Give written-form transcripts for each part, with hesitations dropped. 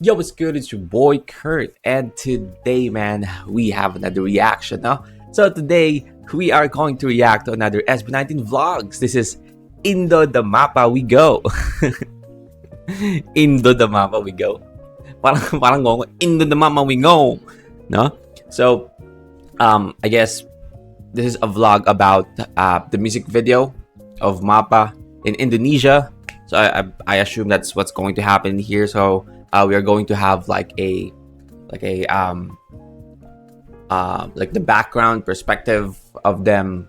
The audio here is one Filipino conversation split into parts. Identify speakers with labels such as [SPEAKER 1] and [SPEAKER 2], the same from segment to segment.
[SPEAKER 1] Yo, what's good? It's your boy Kurt, and today, man, we have another reaction, no? So today, we are going to react to another SB19 vlogs. This is Indo the Mapa We Go. Indo the Mapa We Go. Parang go, Indo the Mapa We Go, no? So, I guess this is a vlog about the music video of Mapa in Indonesia. So I assume that's what's going to happen here. So we are going to have like the background perspective of them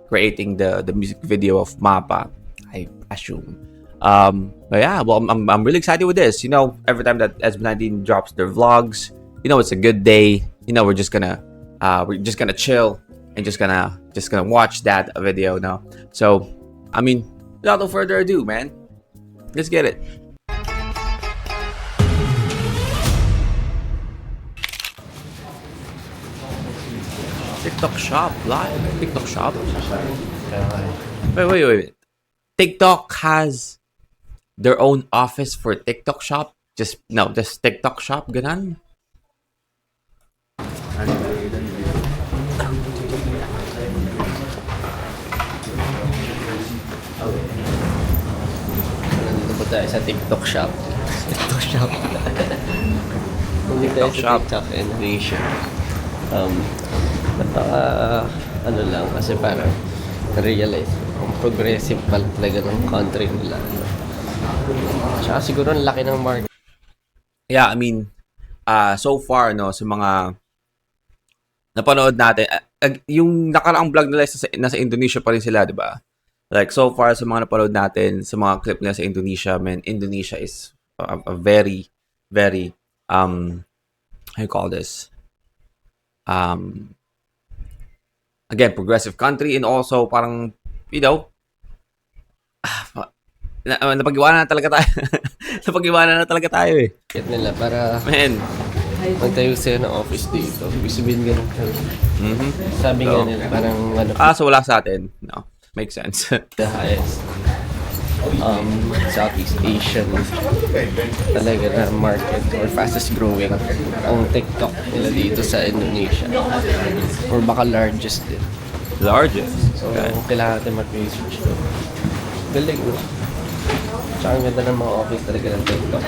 [SPEAKER 1] creating the music video of Mapa, I assume. But yeah, well, I'm really excited with this. You know, every time that SB19 drops their vlogs, you know, it's a good day. You know, we're just gonna chill and just gonna watch that video now. So, I mean, without no further ado, man, let's get it. TikTok Shop live. TikTok Shop. Wait. TikTok has their own office for TikTok Shop. Just TikTok Shop. Ganon.
[SPEAKER 2] Nandito po tayo sa TikTok Shop.
[SPEAKER 1] TikTok Shop.
[SPEAKER 2] Nandito tayo
[SPEAKER 1] TikTok
[SPEAKER 2] sa
[SPEAKER 1] Shop.
[SPEAKER 2] TikTok Indonesia. Napaka, ano lang, kasi parang realize kung progressive pala talaga ng country nila. Tsaka siguro ang laki ng market.
[SPEAKER 1] Yeah, I mean, so far, no, sa mga napanood natin, yung nakaraang vlog nila nasa Indonesia pa rin sila, di ba? Like, so far, sa mga napanood natin, sa mga clip nila sa Indonesia, man, Indonesia is a very, very, how you call this? Again, progressive country, and also parang, you know, napag-iwanan na talaga tayo. Napag-iwanan na talaga tayo eh.
[SPEAKER 2] Nila para
[SPEAKER 1] Man.
[SPEAKER 2] magtayo sila ng office dito. Ibig sabihin ganun. Sabi nga nila, parang ano,
[SPEAKER 1] So wala sa atin. No, makes sense.
[SPEAKER 2] the highest Southeast Asian talaga na market or fastest growing ang TikTok nila dito sa Indonesia, or baka largest din.
[SPEAKER 1] Largest.
[SPEAKER 2] So
[SPEAKER 1] Okay.
[SPEAKER 2] kailangan natin mag-research to. Galing, no? Tsaka ang ganda ng mga office talaga ng TikTok.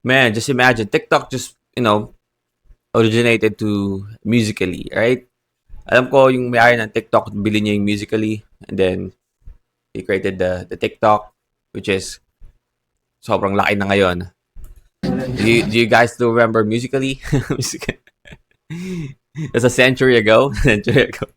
[SPEAKER 1] Man, just imagine, TikTok just, you know, originated to Musical.ly, right? Alam ko yung may-ari ng TikTok, bili niya yung Musical.ly, and then he created the TikTok, which is sobrang laki na ngayon. Do you guys still remember Musical.ly? That's a century ago. Century ago.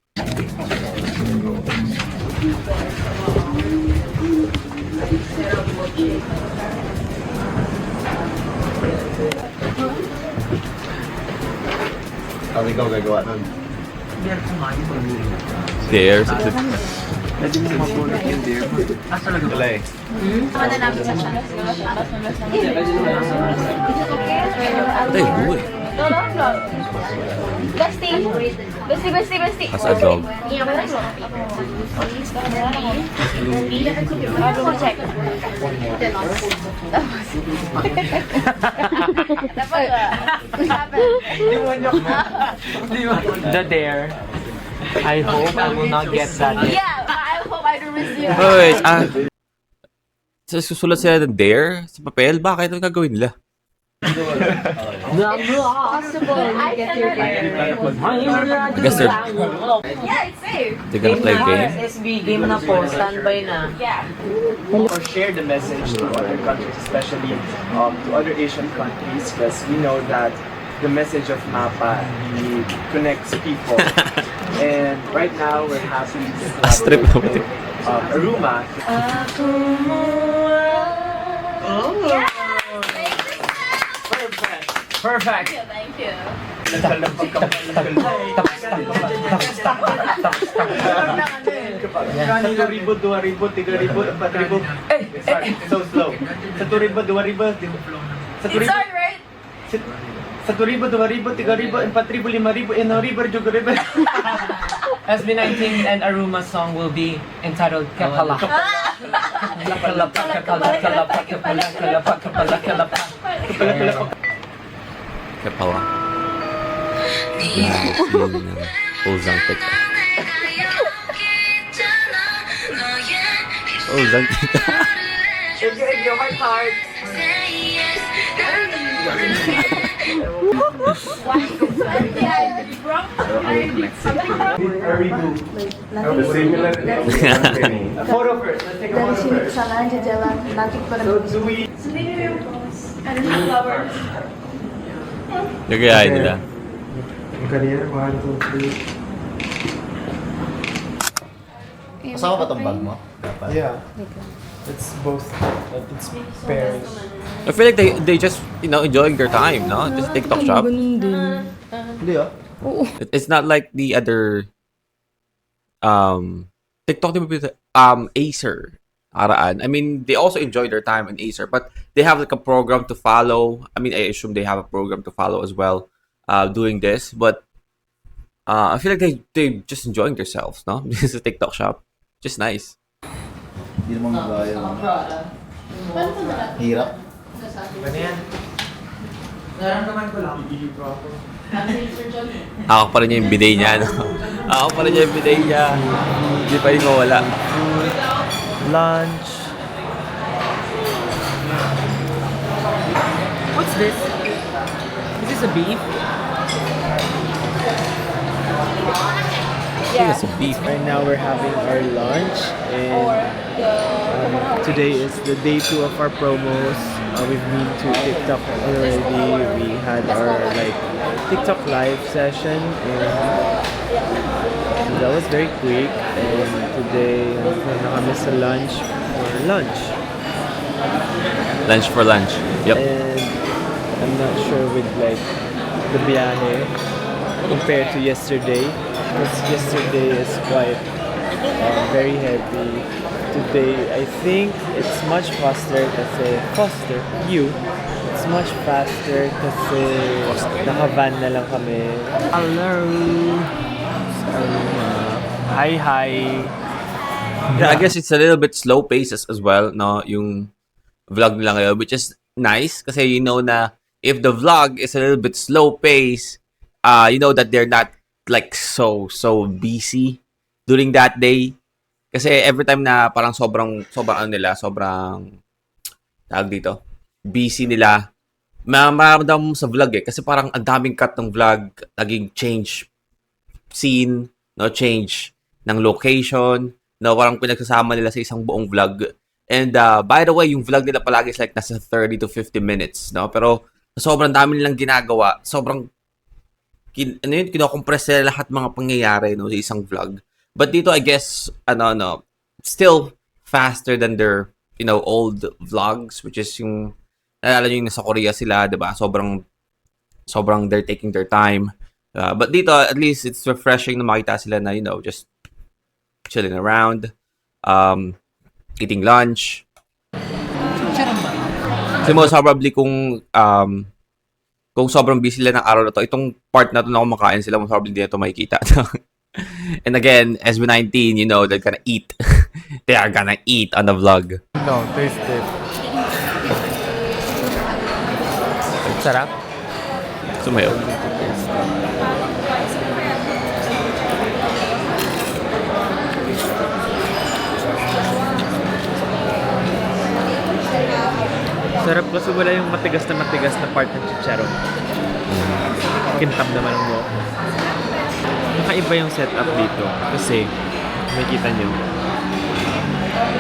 [SPEAKER 3] Sabi ko gagawa nun.
[SPEAKER 1] There.
[SPEAKER 3] Pwede mo mapulot yung deer. Wala eh.
[SPEAKER 1] Tay, buhay.
[SPEAKER 4] Besti.
[SPEAKER 1] As a dog.
[SPEAKER 5] The dare. I hope I will not get that.
[SPEAKER 4] Yeah, I hope I don't receive.
[SPEAKER 1] Wait, susulat sila ng dare sa papel? Bakit? Ano gagawin nila?
[SPEAKER 4] Possible. I cannot.
[SPEAKER 1] I guess
[SPEAKER 4] Yeah, it's safe.
[SPEAKER 1] they're gonna play a game.
[SPEAKER 5] SB game na po, standby na.
[SPEAKER 4] Yeah.
[SPEAKER 6] Or share the message to other countries, especially to other Asian countries, because we know that the message of MAPA really connects people. And right now, we're happy to
[SPEAKER 1] Strip
[SPEAKER 6] collaborate with Aruma.
[SPEAKER 4] Yes.
[SPEAKER 5] Perfect.
[SPEAKER 4] Thank you.
[SPEAKER 6] Satu ribu, 2,000, 3,000, 4,000. Sorry, so slow. 1,000, 2,000, 1,000.
[SPEAKER 4] Sorry, right?
[SPEAKER 6] 1,000, 2,000, 3,000, 4,000, 5,000, 6,000, 7,000.
[SPEAKER 5] SB19 and Aruma's song will be entitled Kapala.
[SPEAKER 1] Kapala. Ozang Tika. Ozang Tika.
[SPEAKER 6] Photo first. Let's take a
[SPEAKER 4] Dari
[SPEAKER 6] photo
[SPEAKER 4] sini ke
[SPEAKER 6] first.
[SPEAKER 4] sana aja jalan, nanti pada
[SPEAKER 6] Do we?
[SPEAKER 1] Nagayahin nila.
[SPEAKER 6] Kanina, 1, 2, 3.
[SPEAKER 7] Kasama ba tong bag mo? Dapat.
[SPEAKER 6] Yeah. It's both. It's pairs.
[SPEAKER 1] I feel like they just, enjoying their time, no? Just TikTok shop.
[SPEAKER 7] Hindi ah.
[SPEAKER 1] It's not like the other TikTok Acer Araan. I mean, they also enjoy their time in Acer, but they have like a program to follow. I mean, I assume they have a program to follow as well, doing this. But I feel like they just enjoying themselves, no? This is a TikTok shop, just nice.
[SPEAKER 7] Hindi naman magaya yung hirap.
[SPEAKER 1] Ako pa rin yung bidet niya, no? Ako pa rin yung bidet niya. Hindi pa rin mawala.
[SPEAKER 5] Lunch. What's this? Is this a beef?
[SPEAKER 1] It's a beef.
[SPEAKER 6] Right now we're having our lunch, and today is the day 2 of our promos. We've been to TikTok already. We had our TikTok live session, and that was very quick. And today na kami sa lunch for lunch.
[SPEAKER 1] Lunch for lunch. Yep.
[SPEAKER 6] And I'm not sure with the biyahe compared to yesterday. Because yesterday is quite very heavy. Today, I think it's much faster kasi it's much faster kasi naka-van na lang kami.
[SPEAKER 5] Hello. Hi.
[SPEAKER 1] Yeah, I guess it's a little bit slow pace as well, no? Yung vlog nila ngayon, which is nice kasi na if the vlog is a little bit slow pace, you know that they're not so busy during that day. Kasi every time na parang sobrang tawag dito, busy nila, mararamdaman mo sa vlog kasi parang ang daming cut ng vlog, naging change scene, no, change ng location, no, parang pinagsasama nila sa isang buong vlog. And by the way, yung vlog nila palagi is nasa 30 to 50 minutes, no? Pero sobrang dami nilang ginagawa, sobrang kinokompress nila lahat mga pangyayari, no, sa isang vlog. But dito, I guess, still faster than their, old vlogs, which is yung, nalala nyo yung nasa Korea sila, diba? Sobrang they're taking their time. But dito, at least, it's refreshing na makita sila na, just chilling around, eating lunch. Kasi most probably kung sobrang busy sila ng araw na to, itong part na to na kumakain sila, most probably hindi na ito makikita. And again, SB19, they're gonna eat. They are gonna eat on the vlog.
[SPEAKER 6] No, taste it.
[SPEAKER 5] Sarap.
[SPEAKER 1] Sumayo.
[SPEAKER 6] Sarap kasi wala yung matigas na part ng chicharon. Kintab naman mo. Nakaiba yung setup dito kasi makikita nyo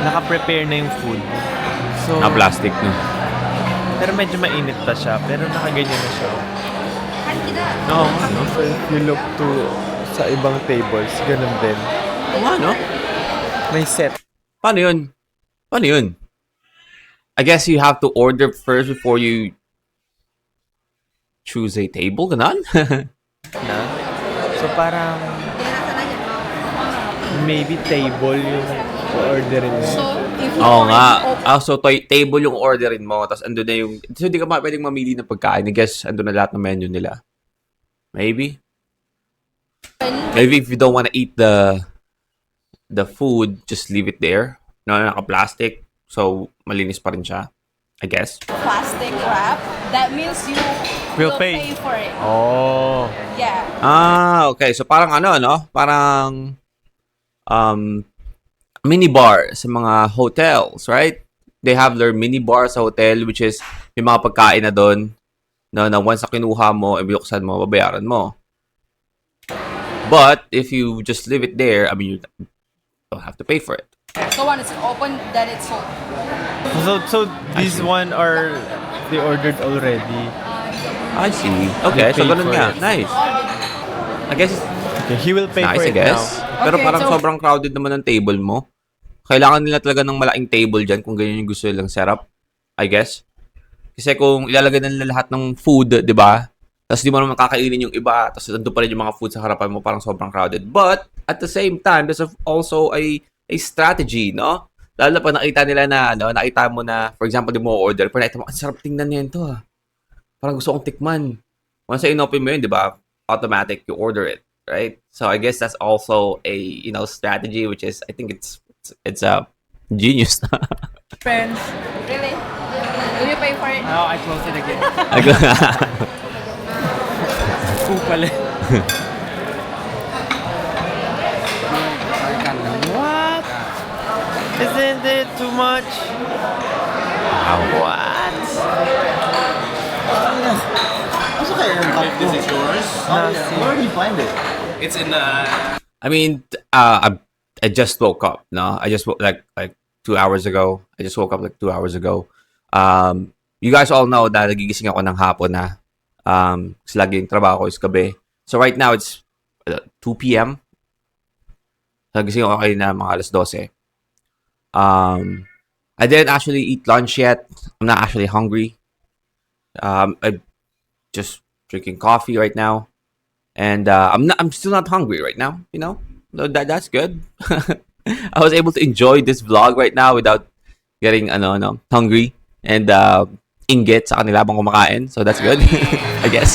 [SPEAKER 6] naka-prepare na yung food. So,
[SPEAKER 1] Plastic, no?
[SPEAKER 6] pero medyo mainit pa siya, pero nakaganyan na siya. No, so if you look to sa ibang tables, ganun din.
[SPEAKER 1] No?
[SPEAKER 6] May set.
[SPEAKER 1] Paano yun? I guess you have to order first before you choose a table, ganon?
[SPEAKER 6] Na. So parang maybe table yung orderin mo.
[SPEAKER 1] Oo nga. So, table yung orderin mo, tapos andun na yung... So, hindi ka pwedeng mamili ng pagkain. I guess, andun na lahat ng menu nila. Maybe? Maybe if you don't want to eat the food, just leave it there. No, naka-plastic. So, malinis pa rin siya. I guess.
[SPEAKER 4] Plastic wrap. That means you
[SPEAKER 5] Will
[SPEAKER 4] will
[SPEAKER 5] pay.
[SPEAKER 4] pay for it.
[SPEAKER 5] Oh.
[SPEAKER 4] Yeah.
[SPEAKER 1] Ah, okay. So, parang ano, no? Parang mini bar sa mga hotels, right? They have their mini bar sa hotel, which is yung mga pagkain na doon na once na kinuha mo, ibuksan mo, babayaran mo. But, if you just leave it there, I mean, you don't have to pay for it.
[SPEAKER 4] So when it's open, then it's sold.
[SPEAKER 5] So these one are they ordered already.
[SPEAKER 1] I see. Okay, so
[SPEAKER 5] paid
[SPEAKER 1] ganun
[SPEAKER 5] for
[SPEAKER 1] nga.
[SPEAKER 5] it.
[SPEAKER 1] Nice. I guess it's
[SPEAKER 5] Okay, he will pay
[SPEAKER 1] nice,
[SPEAKER 5] for
[SPEAKER 1] I
[SPEAKER 5] it
[SPEAKER 1] guess.
[SPEAKER 5] now.
[SPEAKER 1] Pero
[SPEAKER 4] Okay,
[SPEAKER 1] parang
[SPEAKER 4] so-
[SPEAKER 1] sobrang crowded naman ng table mo. Kailangan nila talaga ng malaking table dyan kung ganyan yung gusto nilang setup. I guess. Kasi kung ilalagay na nila lahat ng food, di ba? Tapos di mo naman kakainin yung iba. Tapos nandun pa rin yung mga food sa harapan mo. Parang sobrang crowded. But, at the same time, there's also a strategy, no? Lalo na pag nakita nila na, ano, nakita mo na, for example, di mo order, pero nakita mo, ang sarap tingnan niya ito, ah. Parang gusto kong tikman. Once na inopen mo yun, di ba? Automatic, you order it, right? So, I guess that's also a, strategy, which is, I think it's a genius.
[SPEAKER 4] Friends. Really? Will you pay for it?
[SPEAKER 5] Now I close it again. Pala. What? Isn't it too much? What?
[SPEAKER 7] Asa kaya yung cup ko?
[SPEAKER 3] This is yours.
[SPEAKER 7] Where did you find it?
[SPEAKER 3] It's in the...
[SPEAKER 1] I mean, I just woke up. No, I just woke like 2 hours ago. I just woke up like 2 hours ago. You guys all know na nagigising ako ng hapon na. Kasi lagi yung trabaho ko is gabi. So right now it's 2 p.m. Nagising ako kayo na mga alas 12. I didn't actually eat lunch yet. I'm not actually hungry. I'm just drinking coffee right now. And I'm still not hungry right now, No, that's good. I was able to enjoy this vlog right now without getting hungry and inggit sa kanila habang kumakain. So that's good. I guess.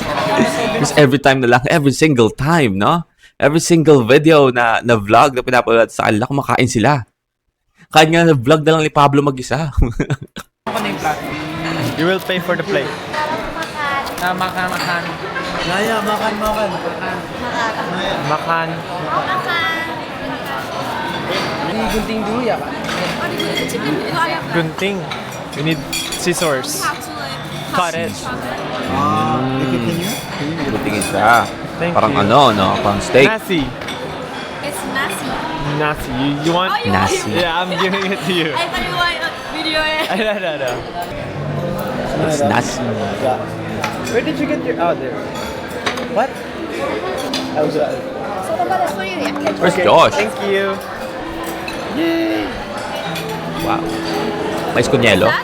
[SPEAKER 1] Because every single time, no? Every single video na vlog na pinapanood sa kanila, kumakain sila. Kahit nga na vlog na lang ni Pablo mag-isa.
[SPEAKER 5] You will pay for the plate.
[SPEAKER 3] Makan.
[SPEAKER 7] Naya, makan.
[SPEAKER 5] Makan.
[SPEAKER 2] Gunting dulu ya, Pak?
[SPEAKER 5] Gunting. We need scissors. Cut it.
[SPEAKER 7] Continue?
[SPEAKER 1] Tingin siya.
[SPEAKER 5] Thank
[SPEAKER 1] Parang
[SPEAKER 5] you.
[SPEAKER 1] parang steak.
[SPEAKER 5] Nasi.
[SPEAKER 4] It's nasi.
[SPEAKER 5] Nasi. You want?
[SPEAKER 4] Oh, you
[SPEAKER 1] Nasi.
[SPEAKER 5] Yeah, I'm giving it to you.
[SPEAKER 4] I thought you want a video.
[SPEAKER 5] No.
[SPEAKER 1] It's nasi.
[SPEAKER 5] Where did you get your... Oh, there. What?
[SPEAKER 1] Where's Josh?
[SPEAKER 5] Thank you.
[SPEAKER 1] Wow. Mais kunyelo.
[SPEAKER 4] That?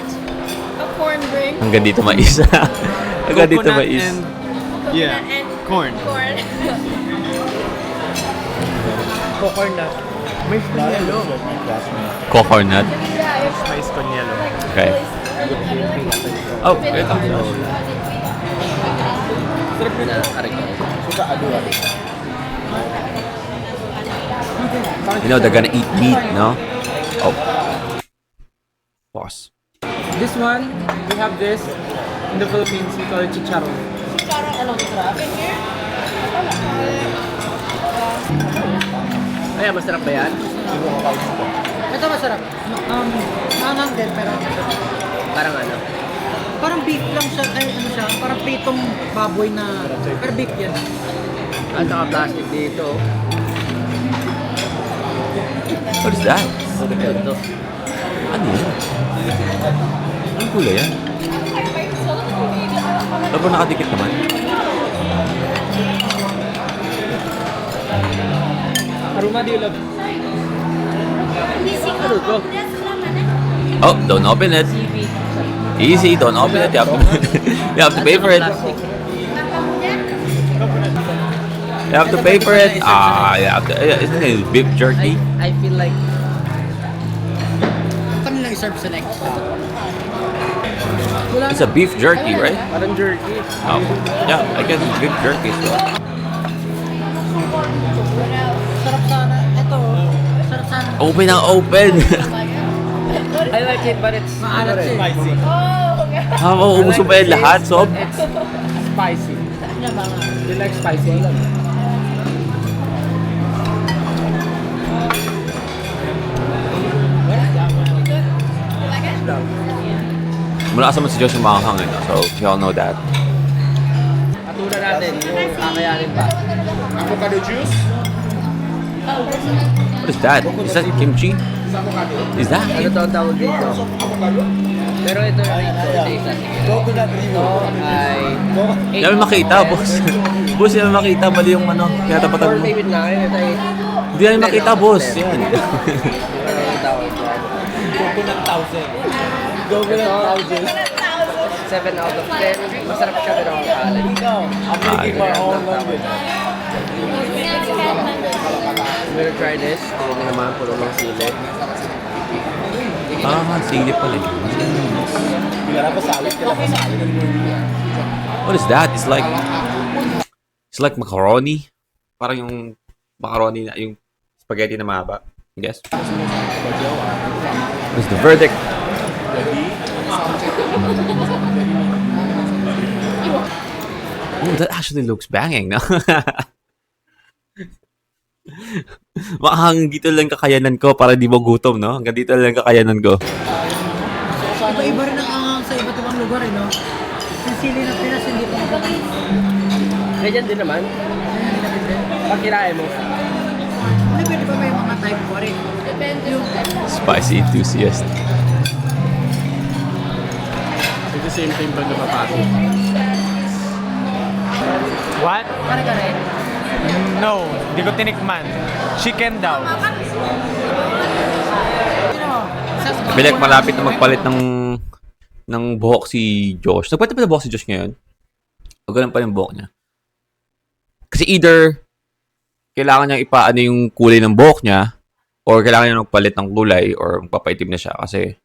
[SPEAKER 4] A corn drink.
[SPEAKER 1] Hanggang dito mais. Hanggang dito
[SPEAKER 5] Coconut
[SPEAKER 1] mais.
[SPEAKER 5] and... Yeah.
[SPEAKER 4] And
[SPEAKER 5] Corn.
[SPEAKER 4] corn.
[SPEAKER 5] Coconut. Mais konyelo.
[SPEAKER 1] Coconut.
[SPEAKER 5] Mais konyelo.
[SPEAKER 1] Okay. Oh, wait. They're gonna eat meat, no? Oh. Pause.
[SPEAKER 8] This one, we have this. In the Philippines, we call it chicharon.
[SPEAKER 2] Ay, masarap ba yan?
[SPEAKER 8] Ito masarap. Mangang din, pero
[SPEAKER 2] Parang ano?
[SPEAKER 8] parang beef lang siya. Ay, ano siya? Parang pritong baboy na... Pero beef yan.
[SPEAKER 2] At saka plastic dito.
[SPEAKER 1] What is that?
[SPEAKER 2] Ito.
[SPEAKER 1] Ano yan? Anong kulay yan? Ano ba nakadikit naman?
[SPEAKER 8] Aruma, do you love?
[SPEAKER 2] Ano to?
[SPEAKER 1] Oh, don't open it. Easy, don't open it. You have to pay for it. You have to pay for it. You have to. Isn't it beef jerky?
[SPEAKER 2] I feel like...
[SPEAKER 8] Kami lang i-serve sa next.
[SPEAKER 1] It's a beef jerky, right?
[SPEAKER 5] Parang jerky.
[SPEAKER 1] Oh, yeah, I guess it's beef jerky. So.
[SPEAKER 8] Sarap sana. Ito, sarap sana.
[SPEAKER 1] Open ang open.
[SPEAKER 2] I like it, but it's
[SPEAKER 8] Maalat siya.
[SPEAKER 4] Oh, God.
[SPEAKER 1] Mauubos mo ba yan lahat, Sob?
[SPEAKER 2] It's spicy. You like spicy?
[SPEAKER 1] Mula sa si Josh yung makakang, eh, no? So, you all know that.
[SPEAKER 2] Patulan natin yung kakayanin pa.
[SPEAKER 3] Avocado juice?
[SPEAKER 1] What is that? Is that kimchi? Is that?
[SPEAKER 2] Ano to ang tawag dito? Pero ito
[SPEAKER 7] Coconut
[SPEAKER 2] ito ay
[SPEAKER 1] Hindi namin makita, boss. Boss, hindi namin makita. Mali yung ano. Kaya tapatan mo.
[SPEAKER 2] 4 maybe 9. Ito ay
[SPEAKER 1] Hindi namin makita, boss. Yan.
[SPEAKER 2] ano ang tawag dyan?
[SPEAKER 3] Coconut thousand.
[SPEAKER 2] Coconut 7 out of 10. Masarap siya pero ang kalat.
[SPEAKER 3] I'm making my own language.
[SPEAKER 2] We'll try this. Ito na naman, puno ng sili.
[SPEAKER 1] Sili pala.
[SPEAKER 3] Kailangan pa salad, kailangan pa salad.
[SPEAKER 1] What is that? It's like macaroni. Parang yung macaroni na, yung spaghetti na mahaba. I guess. What's the verdict? Oh, that actually looks banging, no? Hanggang dito lang kakayanan ko para di mo gutom, no? Hanggang dito lang kakayanan ko.
[SPEAKER 8] Iba-iba rin ang anghang sa iba't ibang lugar, eh, no? Yung sili ng Pinas, hindi pa magandang.
[SPEAKER 2] Ganyan din naman. Pag kinain mo.
[SPEAKER 8] Ano, pwede ba may mga type ko rin?
[SPEAKER 1] Spicy enthusiast.
[SPEAKER 3] It's the same thing ba na mapati?
[SPEAKER 5] What?
[SPEAKER 8] Pare ka rin?
[SPEAKER 5] No, di ko tinikman. Chicken daw.
[SPEAKER 1] Bilek, malapit na magpalit ng buhok si Josh. Nagpalit pa na buhok si Josh ngayon? O ganun pa yung buhok niya? Kasi either kailangan niya ipaano yung kulay ng buhok niya or kailangan niya magpalit ng kulay or magpapaitim na siya kasi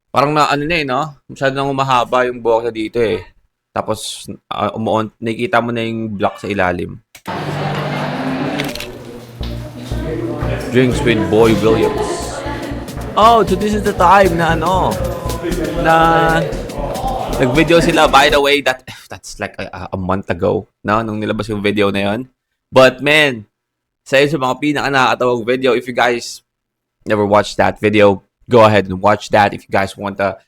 [SPEAKER 1] parang na ano na eh, no? Masyado nang umahaba yung buhok niya dito eh. Tapos nakikita mo na yung black sa ilalim. Drinks with Boy Williams. Oh, so this is the time na nag-video sila. By the way, that's like a month ago, no? Nung nilabas yung video na yon. But man, sa mga pinaka-nakakatawag video, if you guys never watched that video, go ahead and watch that. If you guys want a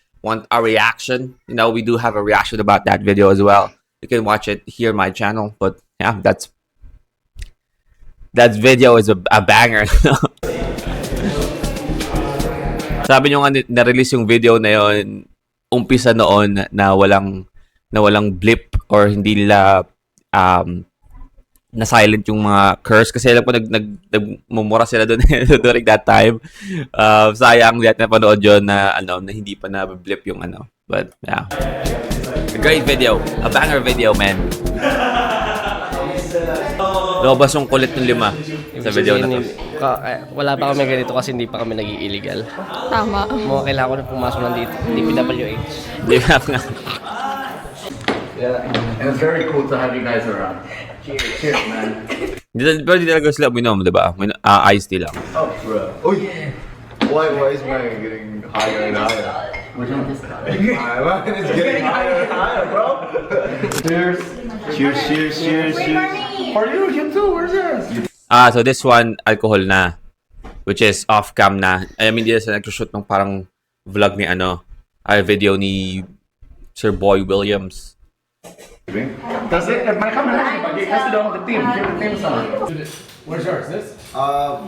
[SPEAKER 1] reaction, we do have a reaction about that video as well. You can watch it here on my channel. But yeah, that video is a banger. Sabi nyo nga na-release yung video na yon umpisa noon na walang blip or hindi nila na silent yung mga curse kasi alam ko nagmumura sila doon during that time. Sayang that napanood yun na hindi pa na blip yung but yeah, a great video, a banger video, man. Lobas yung kulit ng 5 sa video na to.
[SPEAKER 2] Wala pa kami ganito kasi hindi pa kami nag-illegal.
[SPEAKER 4] Tama.
[SPEAKER 2] Mga kailangan ko na pumasok ng DPWH.
[SPEAKER 1] Di ba nga?
[SPEAKER 6] Yeah, and it's very cool to have you guys around. Cheers, man.
[SPEAKER 1] Pero di talaga sila uminom, di ba? Iced tea lang.
[SPEAKER 6] Oh, bro. Oh, yeah. Why is mine getting higher and higher? Which one is that? Mine is getting higher and higher, bro. Cheers. Cheers. For you too. Where's yours?
[SPEAKER 1] So this one, alcohol na. Which is off-cam na. I mean, hindi na sila nag-shoot ng parang vlog ni video ni Sir Boy Williams.
[SPEAKER 6] Does it? My camera. It has to do with the team. Give the team some.
[SPEAKER 3] Where's yours? This?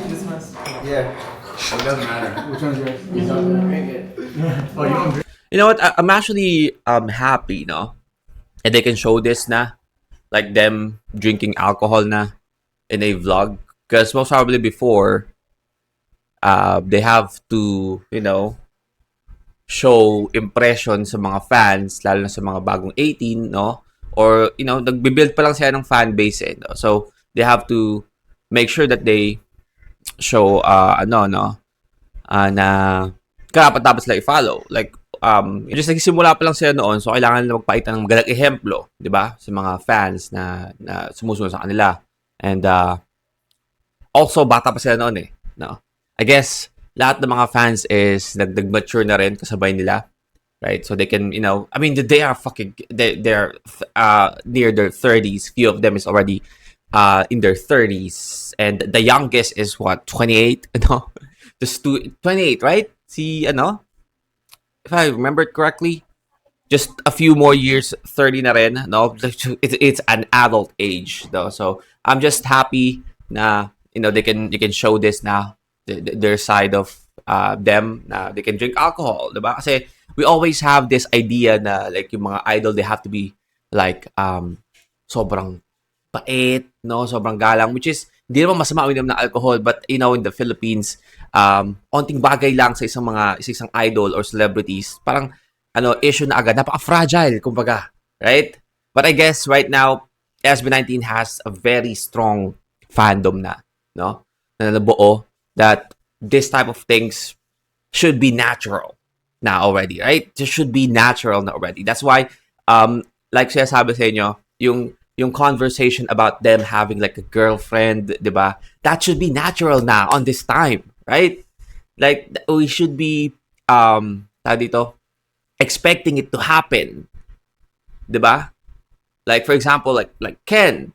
[SPEAKER 7] This one. Yeah.
[SPEAKER 6] It doesn't matter.
[SPEAKER 3] Which one's yours?
[SPEAKER 6] Oh, you don't drink?
[SPEAKER 1] You know what? I'm actually happy, no? And they can show this na. Like them drinking alcohol na in a vlog. Because most probably before, they have to, show impression sa mga fans, lalo na sa mga bagong 18, no? Or, nagbe-build pa lang sila ng fan base, eh, no? So, they have to make sure that they show, na karapat-dapat sila i-follow. Like, just nagsimula pa lang sila noon, so kailangan nila magpakita ng magandang ehemplo, di ba? Sa mga fans na sumusunod sa kanila. And, Also, bata pa sila noon eh. No? I guess, lahat ng mga fans is nag-mature na rin kasabay nila. Right? So they can, I mean, they are they're near their 30s. Few of them is already in their 30s. And the youngest is what, 28? Just 28, right? If I remember it correctly, just a few more years, 30 na rin. No? It's an adult age, though. So I'm just happy na, they can show this now, their side of them, na they can drink alcohol, diba? Kasi we always have this idea na like yung mga idol, they have to be like sobrang bait, no? Sobrang galang, which is hindi naman masama uminom ng alcohol, but in the Philippines, onting bagay lang sa isang idol or celebrities, parang issue na agad, napaka-fragile, kumbaga, right? But I guess right now, SB19 has a very strong fandom na, no? Na nabuo that this type of things should be natural na already, right? It should be natural na already. That's why, like siya sabi sa inyo, yung conversation about them having like a girlfriend, diba? That should be natural na on this time, right? Like, we should be, expecting it to happen, diba? Like, for example, like Ken,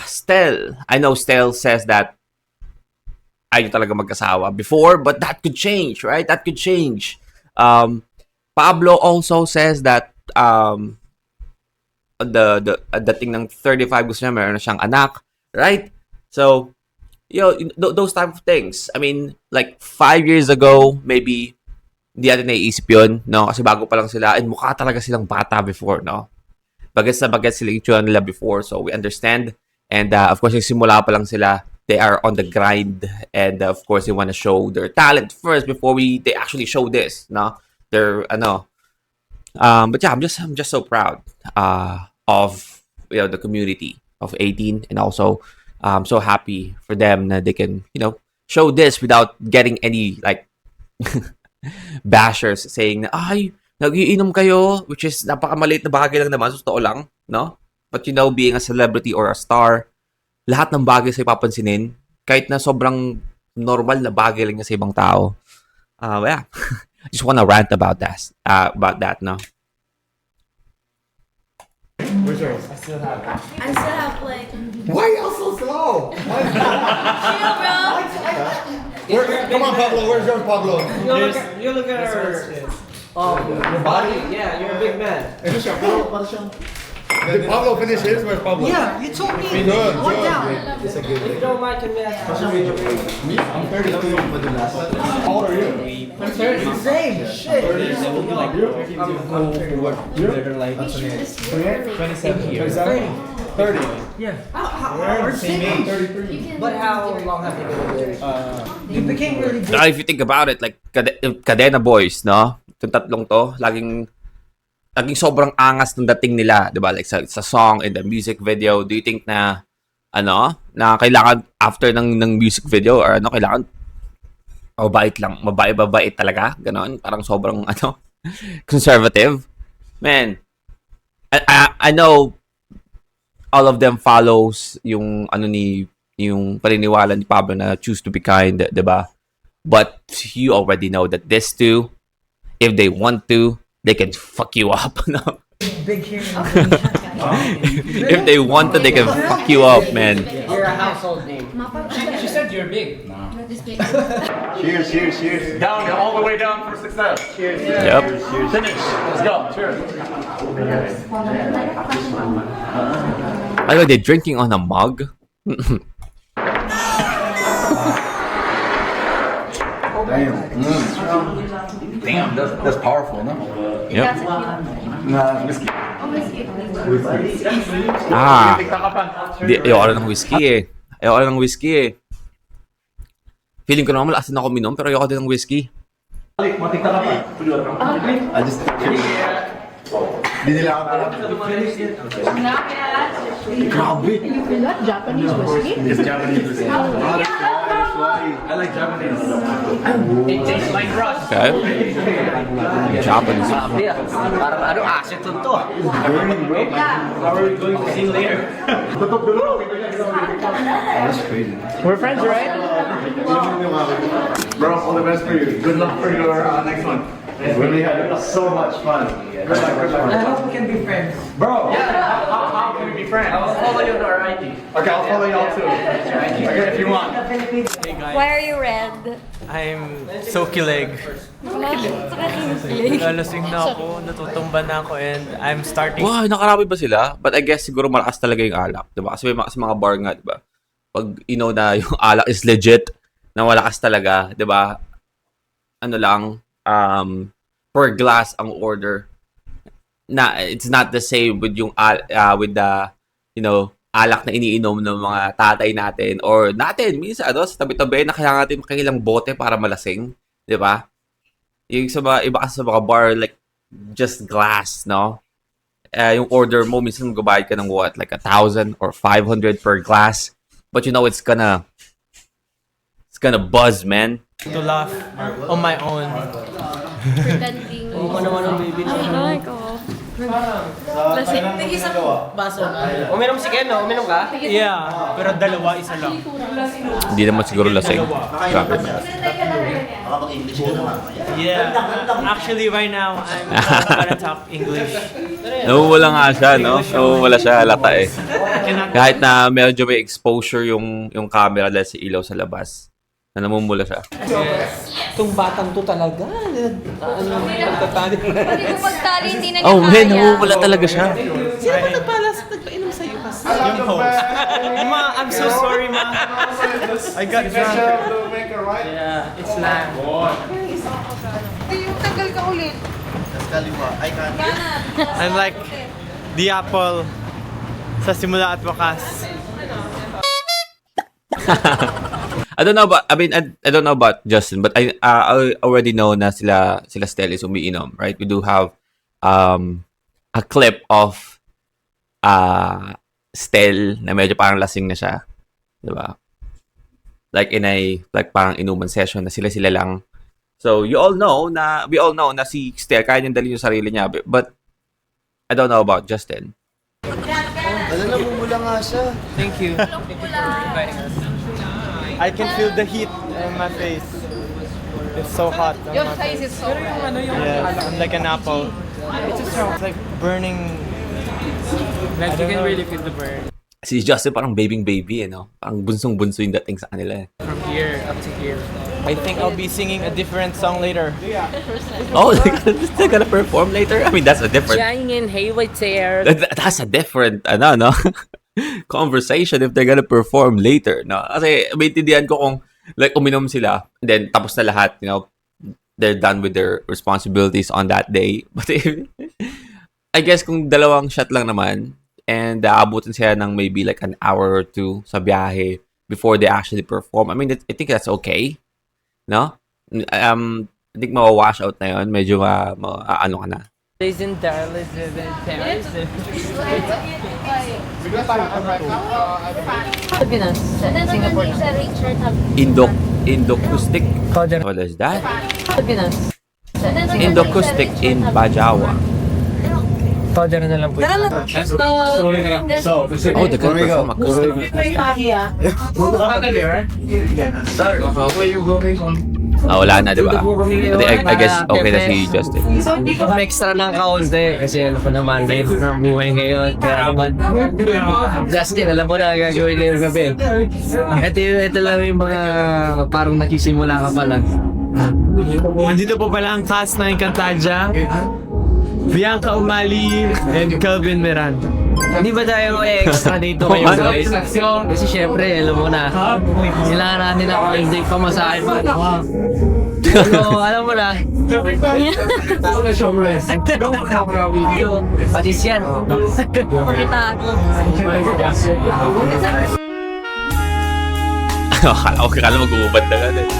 [SPEAKER 1] Stel. I know Stel says that ayaw talaga magkasawa before, but that could change, right? That could change. Pablo also says that dating ng 35 gusto niya meron na siyang anak, right? So, those type of things. I mean, like 5 years ago, maybe hindi natin naiisip yun, no? Kasi bago pa lang sila, and mukha talaga silang bata before, no? Bagets na bagets sila yung nila before, so we understand. And of course, yung simula pa lang sila, they are on the grind, and of course, they want to show their talent first before they actually show this, no? But yeah, I'm just so proud of the community of 18, and also I'm so happy for them that they can show this without getting any like bashers saying na ay nagiinom kayo, which is napakamaliit na bagay lang naman, totoo lang, no? But being a celebrity or a star, lahat ng bagay sa ipapansinin, kahit na sobrang normal na bagay lang niya sa ibang tao. Yeah. I just want to rant about that, no?
[SPEAKER 7] Where's yours?
[SPEAKER 4] I still have like.
[SPEAKER 7] Why are you so slow?
[SPEAKER 4] Chill, bro.
[SPEAKER 7] Come on, Pablo. Where's yours, Pablo?
[SPEAKER 2] You look at her.
[SPEAKER 7] Your body?
[SPEAKER 2] Yeah, you're a big man.
[SPEAKER 7] Did Pablo finish his? Where's Pablo?
[SPEAKER 8] Yeah, you told me.
[SPEAKER 7] Good,
[SPEAKER 8] One
[SPEAKER 7] good.
[SPEAKER 8] down.
[SPEAKER 7] It's a good
[SPEAKER 2] If you don't mind, can we ask?
[SPEAKER 7] Me? I'm 32. How old are you?
[SPEAKER 2] I'm 30.
[SPEAKER 8] Same. Shit. Yeah.
[SPEAKER 7] Same age. 33.
[SPEAKER 2] But how long have you been with her?
[SPEAKER 8] You became really good.
[SPEAKER 1] If you think about it, like Cadena Boys, no? Itong tatlong to, laging sobrang angas ng dating nila, 'di ba? Like sa song and the music video, do you think na na kailangan after ng music video or kailangan mabait talaga, ganon, parang sobrang conservative. Man, I know all of them follows yung yung paniniwala ni Pablo na choose to be kind, 'di ba? But you already know that this too, if they want to, they can fuck you up. No?
[SPEAKER 8] Big here.
[SPEAKER 1] If they want to, they can fuck you up, man.
[SPEAKER 2] You're a household name.
[SPEAKER 5] She said you're big.
[SPEAKER 7] Cheers, cheers, cheers.
[SPEAKER 3] Down, all the way down for success. Cheers.
[SPEAKER 1] Yep.
[SPEAKER 3] Finish. Let's go. Cheers.
[SPEAKER 1] By the way, they're drinking on a mug.
[SPEAKER 7] Damn, that's powerful, no?
[SPEAKER 1] Yep.
[SPEAKER 7] Nah, whiskey.
[SPEAKER 1] Ayoko na ng whiskey eh. Feeling ko naman malakas na ako minom, pero ayoko din ng whiskey.
[SPEAKER 7] I just. Hindi nila ako pala. Grabe!
[SPEAKER 4] Japanese whiskey?
[SPEAKER 7] It's Japanese whiskey. That's why. I like Japanese.
[SPEAKER 5] It tastes like rust.
[SPEAKER 1] Okay. Japanese.
[SPEAKER 2] Grabe ah. Parang ano, aceton to ah.
[SPEAKER 7] Burning, bro.
[SPEAKER 5] How are we going to sing later?
[SPEAKER 7] That's crazy.
[SPEAKER 5] We're friends, right?
[SPEAKER 7] Bro, all the best for you. Good luck for your next one. Really had so much fun. Good luck, good luck.
[SPEAKER 8] I hope we can be friends.
[SPEAKER 7] Bro!
[SPEAKER 5] How can we be friends?
[SPEAKER 2] I'll follow you on our IG.
[SPEAKER 7] Okay, I'll follow y'all too. Okay, if you want.
[SPEAKER 4] Why are you red?
[SPEAKER 9] I'm so kilig.
[SPEAKER 4] Bakit?
[SPEAKER 9] Lalasing na ako, natutumba na ako, and I'm starting...
[SPEAKER 1] Wow, nakarami ba sila? But I guess siguro malakas talaga yung alak, diba? Kasi may sa mga bar nga, diba? Pag na yung alak is legit, na malakas talaga, diba? Ano lang, per glass ang order. Na it's not the same with yung with the alak na iniinom ng mga tatay natin or natin minsan sa tabi-tabi na kailangan natin makilang bote para malasing, 'di ba? Yung sa mga iba kasi sa mga bar like just glass, no? Yung order mo minsan magbabayad ka ng what like 1,000 or 500 per glass. But it's gonna buzz, man.
[SPEAKER 9] to laugh on my own.
[SPEAKER 4] Pretending.
[SPEAKER 2] Oo naman ang baby na.
[SPEAKER 4] Ay, ko. Lasing.
[SPEAKER 8] Baso na.
[SPEAKER 2] Uminom si Ken, no? Uminom ka?
[SPEAKER 9] Yeah, pero dalawa, isa lang.
[SPEAKER 1] Hindi naman siguro lasing. Grabe.
[SPEAKER 9] Yeah. Actually, right now, I'm not gonna talk English.
[SPEAKER 1] Nawawala nga siya, no? Nawawala siya halata eh. Kahit na medyo may exposure yung camera dahil sa ilaw sa labas. Na namumula siya.
[SPEAKER 8] Itong batang to talaga. Pagtatali.
[SPEAKER 4] Pwede ko pagtali, hindi na niya
[SPEAKER 1] Oh, man,
[SPEAKER 4] kaya.
[SPEAKER 1] namumula talaga siya.
[SPEAKER 8] Sino ba nagpainom sa'yo kasi?
[SPEAKER 9] Yung host. Ma, I'm so sorry, ma. I got drunk. Yeah, it's not.
[SPEAKER 4] Yung tagal ka ulit.
[SPEAKER 9] I'm like the apple sa simula at wakas.
[SPEAKER 1] I don't know about Justin, but I already know na sila Stel is umiinom, right? We do have a clip of Stel na medyo parang lasing na siya, 'di ba? Like parang inuman session na sila lang. So we all know na si Stel kaya niyang dalhin yung sarili niya, but I don't know about Justin.
[SPEAKER 9] Thank you. I can feel the heat in my face. It's so hot.
[SPEAKER 4] Your face is so red.
[SPEAKER 9] Yeah, I'm like an apple. It's like burning. Like you can really feel the burn.
[SPEAKER 1] Si Justin parang baby no? Parang bunsong-bunso yung dating sa kanila eh.
[SPEAKER 9] From here up to here. I think I'll be singing a different song later.
[SPEAKER 1] Oh, they're gonna perform later? I mean, that's a different...
[SPEAKER 2] in Hayway Chair.
[SPEAKER 1] That's a different, no? Conversation if they're gonna perform later, no? Kasi maintindihan ko kung, like, uminom sila, then tapos na lahat, they're done with their responsibilities on that day. But I guess kung dalawang shot lang naman, and aabutin sila ng maybe like an hour or two sa biyahe before they actually perform, I mean, I think that's okay. No? I think mawawash out na yun. Medyo ano ka na.
[SPEAKER 2] In Paris.
[SPEAKER 4] Pilipinas. Singapore na.
[SPEAKER 1] Indo-acoustic? What is that?
[SPEAKER 4] Pilipinas.
[SPEAKER 1] Indo-acoustic in Bajawa.
[SPEAKER 2] Father na lang po.
[SPEAKER 1] Oh, the good perform acoustic. Wala na, di ba? I guess okay na si Justin.
[SPEAKER 2] Extra ng kaunti kasi ano pa naman, live ng buhay ngayon. Kaya naman, Justin, alam mo na gagawin ngayong gabi. Ito lang yung mga parang nakisimula ka pa lang.
[SPEAKER 9] Nandito po pala ang cast ng Encantadia. Bianca Umali and Kelvin Miranda.
[SPEAKER 2] Hindi ba tayo extra dito ngayon guys? Kasi syempre, alam mo na, kailangan natin ako hindi pamasahin pa. Pero alam mo na, patis yan.
[SPEAKER 4] Pakita ako.
[SPEAKER 1] Akala mag-uubad na ka din.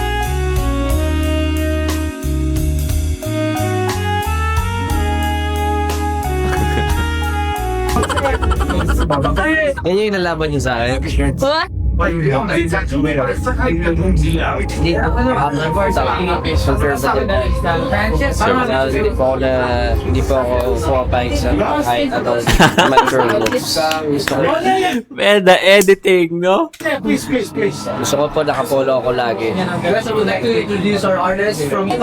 [SPEAKER 2] Yan yung nalaban niyo sa akin.
[SPEAKER 4] What?
[SPEAKER 2] Hindi ako conservative. So, hindi po ako pumapayag sa kahit anong mature looks.
[SPEAKER 1] Man, the editing, no?
[SPEAKER 2] Gusto ko po nakapolo ako lagi.
[SPEAKER 8] Guys, I would like to introduce our artist from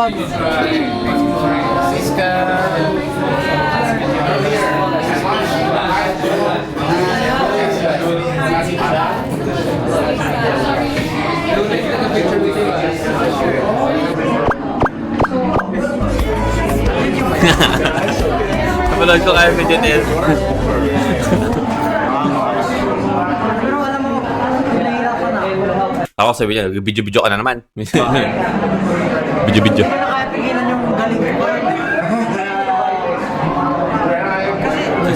[SPEAKER 1] Napanood ko kayo video nil.
[SPEAKER 8] Pero alam mo, nahihirapan ako.
[SPEAKER 1] Ako sabi niya, video-video ka na naman. Video-video.
[SPEAKER 8] Hindi ko na kaya pigilan yung galing ko.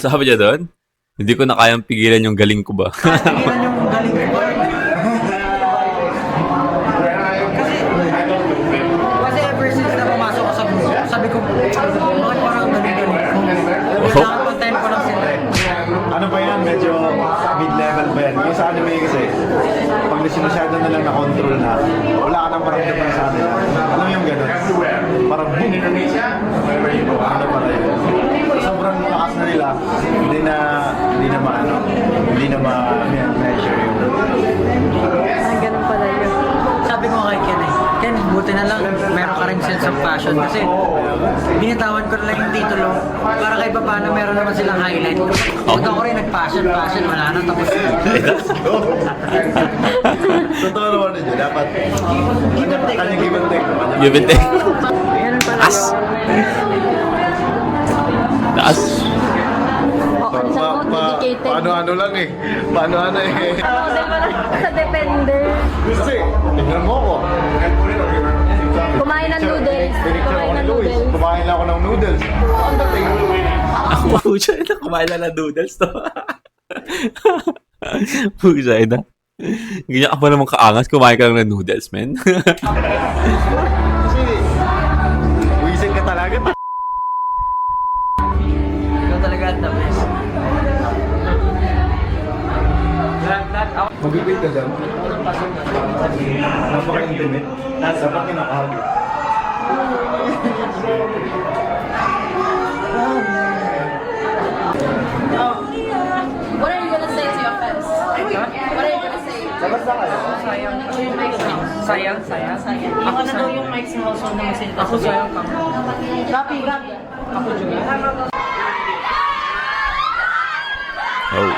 [SPEAKER 1] Sabi niya doon, hindi ko na kayang pigilan yung galing ko ba?
[SPEAKER 8] Pigilan yung galing ko. Kasi ever since na pumasok ko sa buso, sabi ko, bakit parang galing-galing? Nakakontent ko lang sila.
[SPEAKER 7] Ano ba yan? Medyo mid-level ba yan? Yung sa anime kasi, pag masyado na lang na-control na, wala ka nang maramdaman sa anime. Alam mo yung gano'n? Parang boom! Ano pala yun? Sobrang lakas na nila, hindi na ma-measure yung...
[SPEAKER 4] Ay, ganun pala yun.
[SPEAKER 8] Sabi ko kay Ken Ken, buti na lang meron ka rin sense of passion kasi binitawan ko na lang yung titulo para kahit pa paano meron naman silang highlight. Pag ako rin nag-passion, wala na tapos na.
[SPEAKER 7] Totoo naman na dyan, dapat kanya give and take.
[SPEAKER 1] Give and take.
[SPEAKER 4] Ganun pala
[SPEAKER 1] Taas. Taas.
[SPEAKER 4] Oh, ano sa mo? Dedicated.
[SPEAKER 7] Paano-ano lang eh. Paano-ano eh.
[SPEAKER 4] Model pala sa Defender.
[SPEAKER 7] Kasi, tignan mo ko.
[SPEAKER 4] Kumain ng noodles. Kumain ng
[SPEAKER 7] Luis,
[SPEAKER 4] noodles.
[SPEAKER 7] kumain lang ako ng noodles. Ang dating.
[SPEAKER 1] Ako pucha na kumain na ng noodles to. Pucha na. Ganyan ka pa naman kaangas, kumain ka lang ng noodles, men.
[SPEAKER 7] Kasi, wisin ka talaga.
[SPEAKER 8] Ikaw talaga at the best.
[SPEAKER 7] Mag-wait ka dyan. Napaka-intimate. Dapat kinakahagi.
[SPEAKER 4] What are you gonna say to your fans? What are you gonna say?
[SPEAKER 8] Sayang. Ako na daw yung mic sa household na masin. Ako sayang ka. Rapi. Ako juga.
[SPEAKER 1] Oh.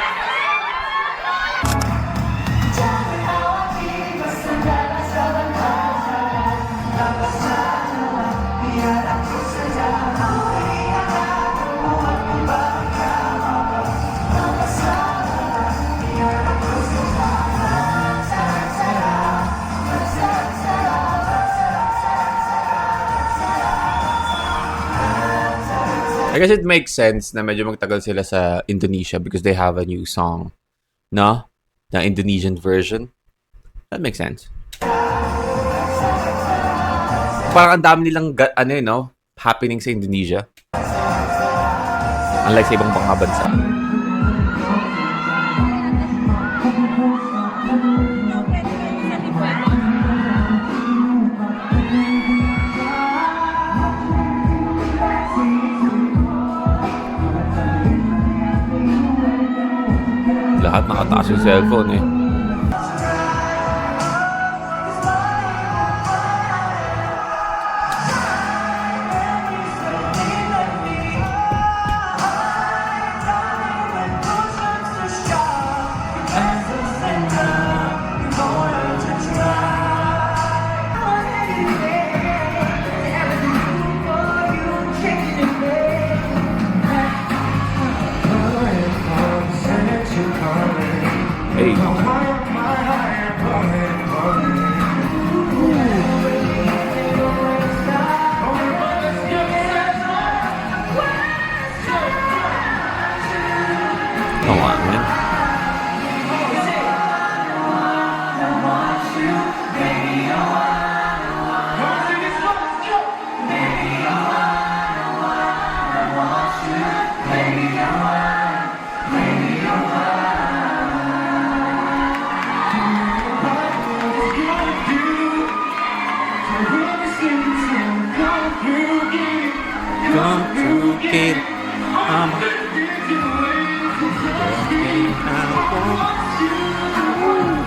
[SPEAKER 1] I guess it makes sense na medyo magtagal sila sa Indonesia because they have a new song. No? The Indonesian version. That makes sense. Parang ang dami nilang, happening sa Indonesia. Unlike sa ibang mga bansa. Lahat nakataas yung cellphone eh. Hey. Come on, man. come true, kid.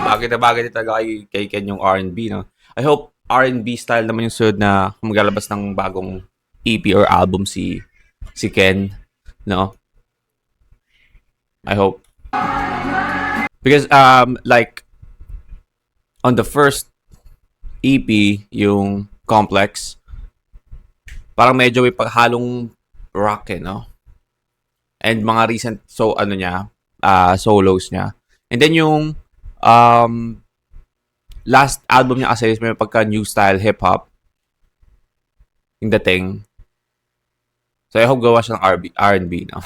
[SPEAKER 1] Bagay na bagay talaga kay Ken yung R&B, no? I hope R&B style naman yung sunod na maglalabas ng bagong EP or album si Ken, no? I hope. Because like on the first EP, yung Complex, parang medyo may paghalong rock, no? And mga recent solos niya. And then yung last album niya kasi is may pagka new style hip hop yung dating. So I hope gawa siya ng R&B, no?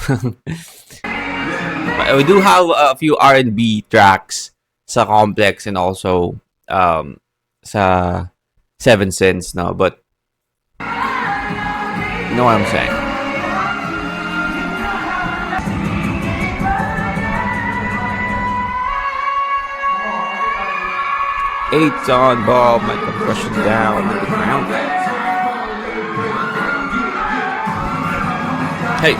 [SPEAKER 1] We do have a few R&B tracks sa Complex and also sa Seven Sins, no? But you know what I'm saying? Eight on ball, might come crushing down to the ground. Hey!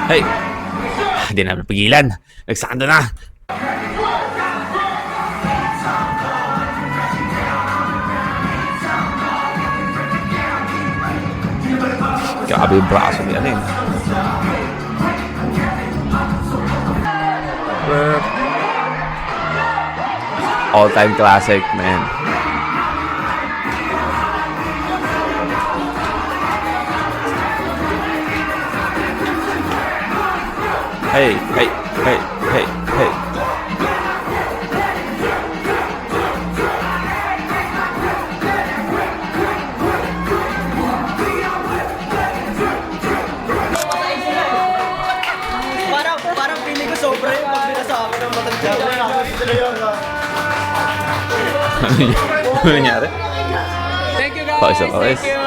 [SPEAKER 1] Hey! Hindi na napigilan. Nagsakando na. Grabe yung braso niya na all-time classic, man. Hey, hey, hey, hey, hey.
[SPEAKER 2] Parang feeling ko sobra yung pag binasa ako ng matanda.
[SPEAKER 1] Ano nangyari?
[SPEAKER 2] Thank you guys!
[SPEAKER 1] Pakis.
[SPEAKER 2] Thank you!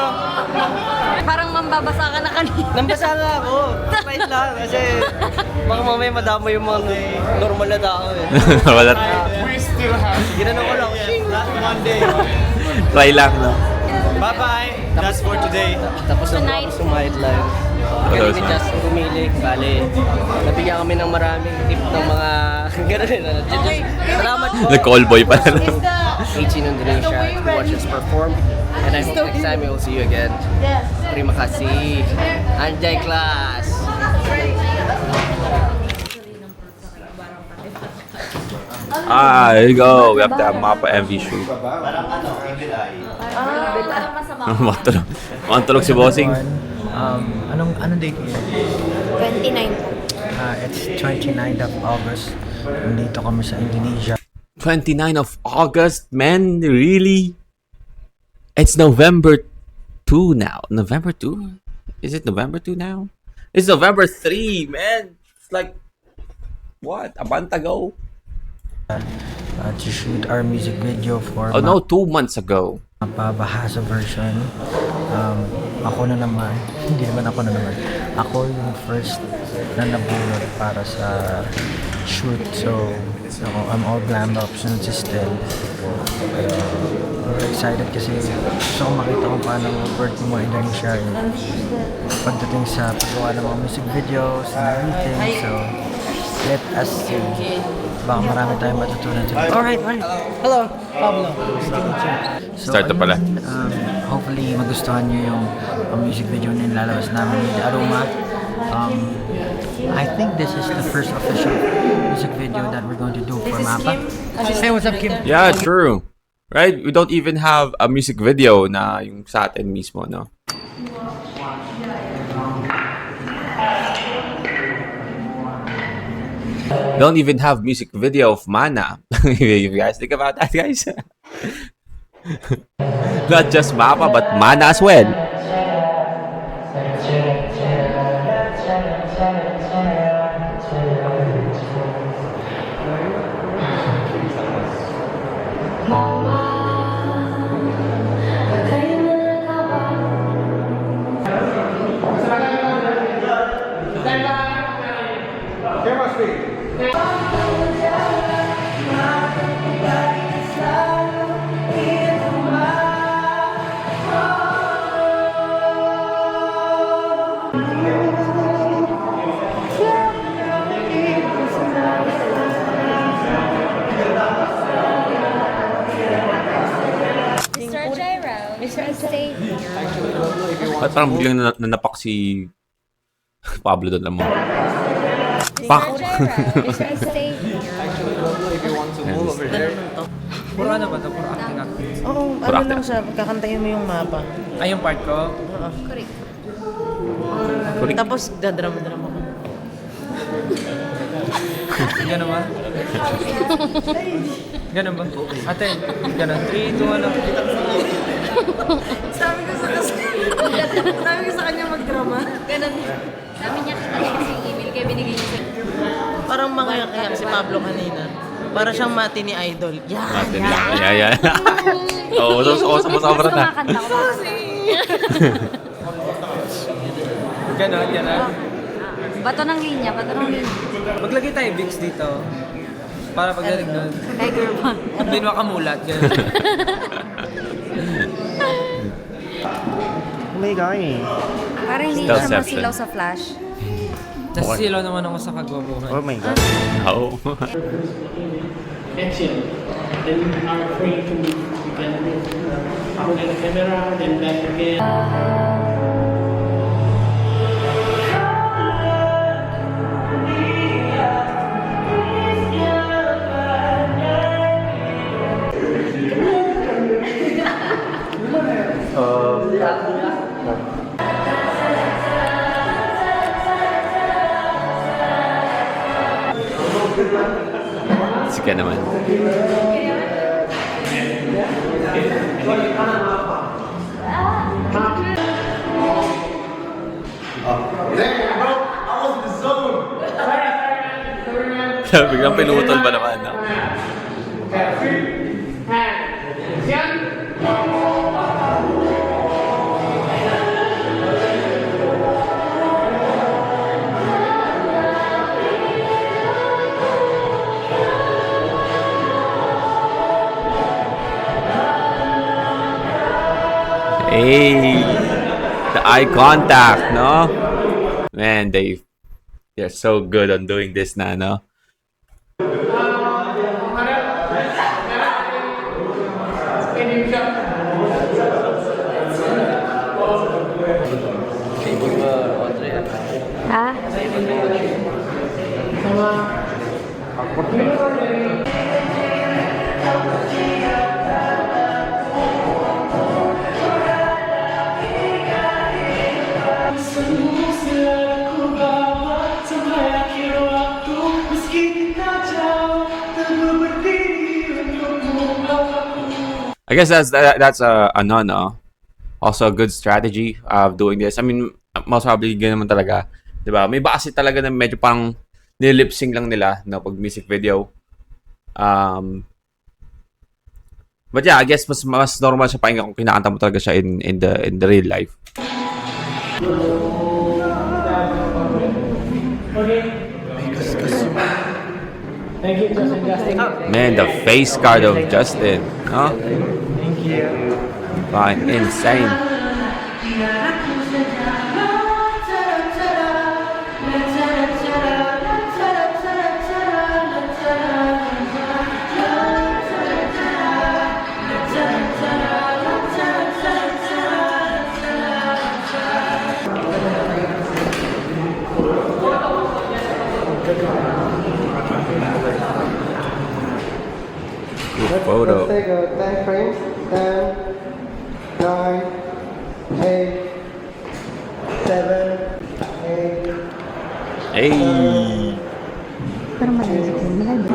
[SPEAKER 4] Parang mambabasa ka na kanina.
[SPEAKER 2] Nambasa nga ako. Fight lang kasi baka mamaya madamo yung mga normal na tao eh.
[SPEAKER 1] Wala.
[SPEAKER 2] Ginanong ko lang. One day.
[SPEAKER 1] Try lang, no?
[SPEAKER 2] Bye-bye! That's for today. Tapos na ako sumahid live. Galing ni Justin Gumilik. Bale, nabigyan kami ng maraming tip ng mga gano'n. Salamat po.
[SPEAKER 1] Nag-callboy pa na.
[SPEAKER 2] 18 Indonesia to watch us perform. And I hope next time we will see you again. Terima kasih. Anjay class.
[SPEAKER 1] Here you go. We have the Mapa MV shoot. Matulog si Bossing.
[SPEAKER 8] Anong date yun?
[SPEAKER 4] 29 po.
[SPEAKER 8] It's 29th of August. Nandito kami sa Indonesia.
[SPEAKER 1] 29 of August, man, really? It's November 2 now. November 2? Is it November 2 now? It's November 3, man. It's like, what? A month ago?
[SPEAKER 8] To shoot our music video for
[SPEAKER 1] Oh no, 2 months ago.
[SPEAKER 8] Mapa Bahasa version. Ako na naman. Hindi naman ako na naman. Ako yung first na nabulot para sa shoot. So, I'm all glammed up. Sunod si Stel. We're excited kasi gusto ko makita kung paano work mo Indonesia pagdating sa paggawa ng mga music videos and everything. So, let us see. Baka marami tayong matutunan today. Alright. Hello, Pablo. So,
[SPEAKER 1] Start na pala.
[SPEAKER 8] Hopefully, magustuhan nyo yung music video na nilalabas namin with Aroma. I think this is the first official music video that we're going to do for Mapa. Hey, what's up, Kim?
[SPEAKER 1] Yeah, true. Right? We don't even have a music video na yung sa atin mismo, no? We don't even have music video of Mana. You guys think about that, guys? Not just Mapa, but Mana as well.
[SPEAKER 10] stay here.
[SPEAKER 1] Ba't parang biglang nanapak si Pablo doon mo? Pak!
[SPEAKER 10] Should I stay here?
[SPEAKER 5] Puro ano ba ito? Puro acting.
[SPEAKER 11] Oo, ano
[SPEAKER 1] Correct.
[SPEAKER 11] lang siya, kakantayin mo yung mapa.
[SPEAKER 5] Ay, yung part ko?
[SPEAKER 10] Correct.
[SPEAKER 11] Tapos dadrama-drama ko.
[SPEAKER 5] Ganun ba? Ganun ba? Ate, ganun. 3, 2, 1.
[SPEAKER 11] Sabi ko sa kanya magdrama.
[SPEAKER 10] Ganun. Sabi niya, kasi yung email kaya binigay niya sa
[SPEAKER 11] Parang mangayak-ayak si Pablo kanina. Para siyang mati ni Idol. Yan!
[SPEAKER 1] Mati nila. Ayan. Oo, sobra na.
[SPEAKER 10] kumakanta ko.
[SPEAKER 5] Ganun, ganun.
[SPEAKER 10] Bato ng linya, bato ng linya.
[SPEAKER 5] Maglagay tayo Vicks dito. Para pagdating nun.
[SPEAKER 10] Tiger ba?
[SPEAKER 5] Hindi makamulat. Ganun.
[SPEAKER 11] Oh my God.
[SPEAKER 10] Parang hindi
[SPEAKER 1] Stealth
[SPEAKER 10] siya
[SPEAKER 1] Seption.
[SPEAKER 10] masilaw sa flash.
[SPEAKER 5] Tapos silaw naman ako sa kagwabuhan.
[SPEAKER 11] Oh my God.
[SPEAKER 1] Oo.
[SPEAKER 12] Action. Then you are free to move. You can move up the camera, then back again.
[SPEAKER 1] Sige naman. Biglang pinutol ba naman? No? Hey, the eye contact, no? Man, they're so good on doing this na, no?
[SPEAKER 10] Ha?
[SPEAKER 1] I guess that's a no. Also a good strategy of doing this. I mean, most probably ganun naman talaga, 'di ba? May iba kasi talaga na medyo parang nilip-sync lang nila no pag music video. But yeah, I guess mas normal siya pakinggan kung kinakanta mo talaga siya in the real life.
[SPEAKER 12] Thank you, Justin.
[SPEAKER 1] Man, the face card of Justin, no?
[SPEAKER 12] Thank you.
[SPEAKER 1] Fine, insane. Good photo.
[SPEAKER 12] Let's take a 10 frames. 10, 9, 8, 7, 8.
[SPEAKER 1] Hey.
[SPEAKER 10] Pero malasik yung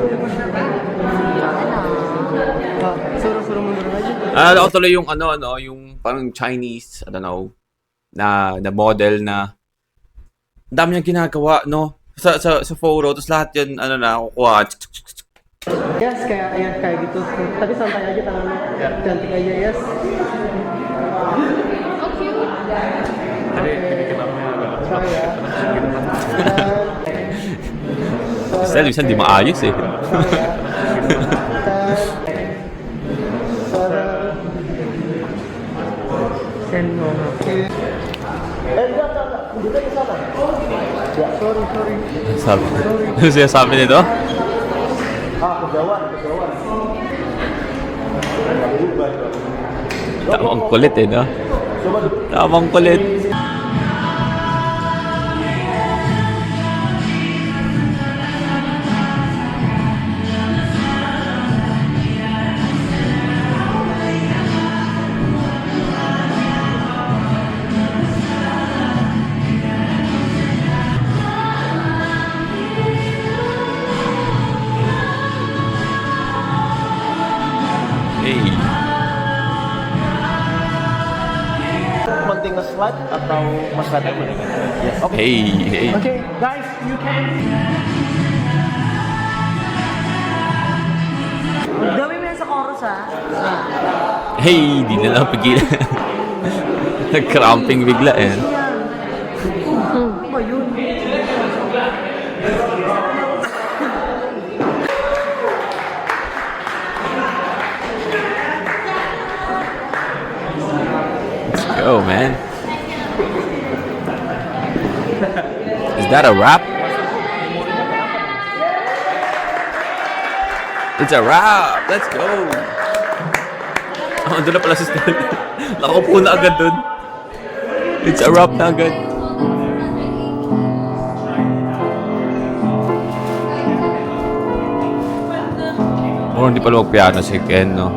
[SPEAKER 11] Suro-suro mo na rin.
[SPEAKER 1] Ako tuloy yung yung parang Chinese, I don't know, na model na ang dami niyang ginagawa, no? Sa photo, tapos lahat yun, kukuha.
[SPEAKER 12] Yes, kaya gitu. Tapi santai aja tangannya. Cantik aja, yes.
[SPEAKER 1] Style, minsan di maayos eh.
[SPEAKER 12] Send mo. Dito di sana. Ya, sorry.
[SPEAKER 1] Ano siya sabi nito?
[SPEAKER 12] Kejauhan.
[SPEAKER 1] Tamang kulit eh, no? Tamang kulit. Hey.
[SPEAKER 6] Konting maslat atau maslat ako rin? Yes. Okay.
[SPEAKER 1] Hey.
[SPEAKER 6] Okay, guys, you can...
[SPEAKER 11] Gawin mo yan sa chorus, ha?
[SPEAKER 1] Hey, di na lang pigilan. Nag-cramping bigla eh.
[SPEAKER 11] Ano ba yun?
[SPEAKER 1] Let's go, man. Is that a wrap? It's a wrap! Let's go! Oh, doon na pala si Stan. Nakaupo na agad doon. It's a wrap na agad. Oh, hindi pala mag-piano si Ken, no?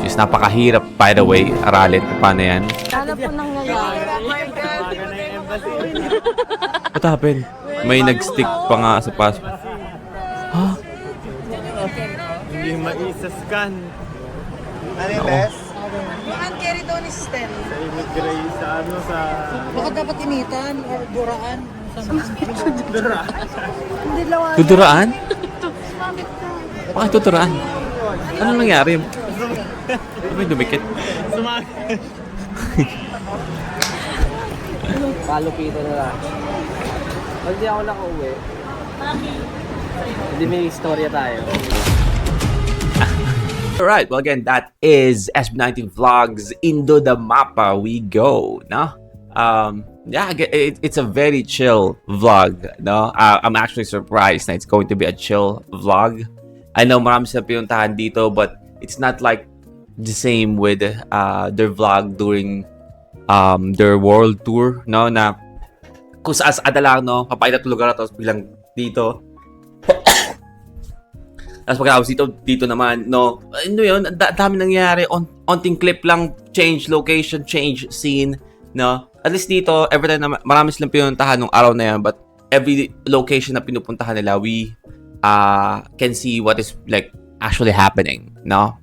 [SPEAKER 1] She's napakahirap, by the way, aralin kung paano yan.
[SPEAKER 11] Ano po nangyayari?
[SPEAKER 1] What happened? May nag-stick pa nga sa passport. Huh?
[SPEAKER 9] Hindi maisa-scan.
[SPEAKER 7] Ano yung best?
[SPEAKER 11] Ang carry daw ni Stan.
[SPEAKER 9] Sa immigrate, sa ano, sa...
[SPEAKER 11] Baka dapat initan or duraan.
[SPEAKER 1] Tuturaan? Bakit tuturaan? Ano nangyari? Ano may dumikit?
[SPEAKER 2] Palupitan na lang. Pag di ako nakauwi, hindi may istorya tayo.
[SPEAKER 1] Alright, well again, that is SB19 Vlogs. Indo the Mapa we go, no? Yeah, it's a very chill vlog, no? I'm actually surprised that it's going to be a chill vlog. I know marami sila pinuntahan dito, but it's not like the same with their vlog during their world tour, no? Na kung saan lang, no? Papayat at lugar na tapos bilang dito. Tapos pagkatapos dito naman, no? Ano yun? Dami nangyari. Onting clip lang, change location, change scene, no? At least dito, every time na marami silang pinuntahan nung araw na yan, but every location na pinupuntahan nila, we can see what is like actually happening, no?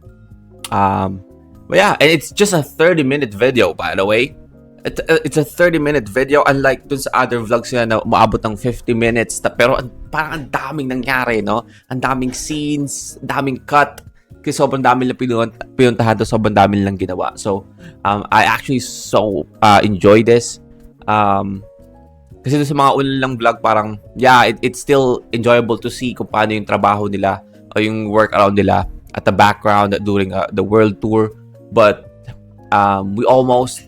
[SPEAKER 1] But yeah, and it's just a 30-minute video, by the way. It's a 30-minute video, unlike dun sa other vlogs na umaabot ng 50 minutes. Pero parang ang daming nangyari, no? Ang daming scenes, daming cut. Kasi sobrang dami lang pinuntahan to, sobrang dami lang ginawa. So, I actually so enjoy this. Kasi dun sa mga unang vlog, parang, yeah, it's still enjoyable to see kung paano yung trabaho nila o yung work around nila at the background during the world tour. But, we almost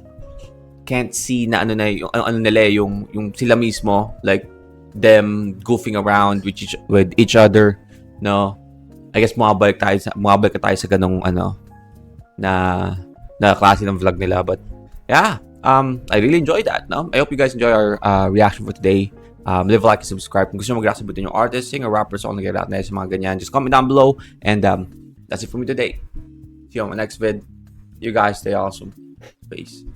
[SPEAKER 1] can't see na ano nila yung sila mismo, like them goofing around with each other, no? I guess mabalik tayo sa ganung ano na klase ng vlog nila. But yeah, I really enjoyed that, no? I hope you guys enjoy our reaction for today. Leave a like and subscribe. Kung gusto nyo mag-react sa yung artist, singer, rapper, song na gano'n na sa mga ganyan, just comment down below. And that's it for me today. See you on my next vid. You guys stay awesome. Peace.